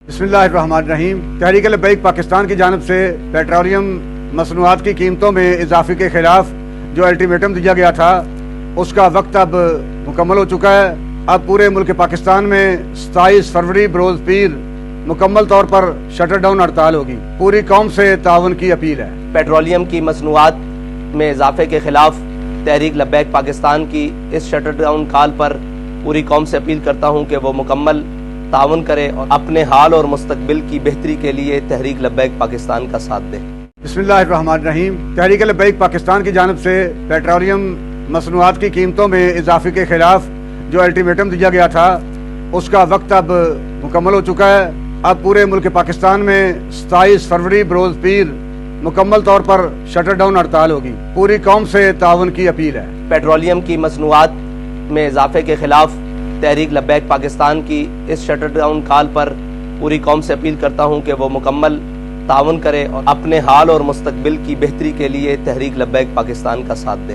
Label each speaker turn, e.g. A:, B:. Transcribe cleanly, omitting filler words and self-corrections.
A: बिस्मिल्लाहिर्रहमानिर्रहीम। तहरीक लब्बैक पाकिस्तान की जानिब से पेट्रोलियम मसनूआत की कीमतों में इजाफे के खिलाफ जो अल्टीमेटम दिया गया था उसका वक्त अब मुकम्मल हो चुका है। अब पूरे मुल्क पाकिस्तान में 27 फरवरी बरोज पीर मुकम्मल तौर पर शटर डाउन हड़ताल होगी। पूरी कौम से ताउन की अपील है।
B: पेट्रोलियम की मसनूआत में इजाफे के खिलाफ तहरीक लब्बैक पाकिस्तान की इस शटर डाउन कॉल पर पूरी कौम से अपील करता हूँ कि वो मुकम्मल ताउन करे और अपने हाल और मुस्तकबिल की बेहतरी के लिए तहरीक लब्बैक पाकिस्तान का साथ दे।
A: बिस्मिल्लाहिर्रहमानिर्रहीम। तहरीक लब्बैक पाकिस्तान की जानिब से पेट्रोलियम मसनूआत की कीमतों में इजाफे के खिलाफ जो अल्टीमेटम दिया गया था उसका वक्त अब मुकम्मल हो चुका है। अब पूरे मुल्क पाकिस्तान में 27 फरवरी बरोज पीर मुकम्मल तौर पर शटर डाउन हड़ताल होगी। पूरी कौम से ताउन की अपील है।
B: पेट्रोलियम की मसनूआत में इजाफे के खिलाफ तहरीक लब्बैक पाकिस्तान की इस शटर डाउन कॉल पर पूरी कौम से अपील करता हूँ कि वो मुकम्मल ताउन करे और अपने हाल और मुस्तकबिल की बेहतरी के लिए तहरीक लब्बैक पाकिस्तान का साथ दे।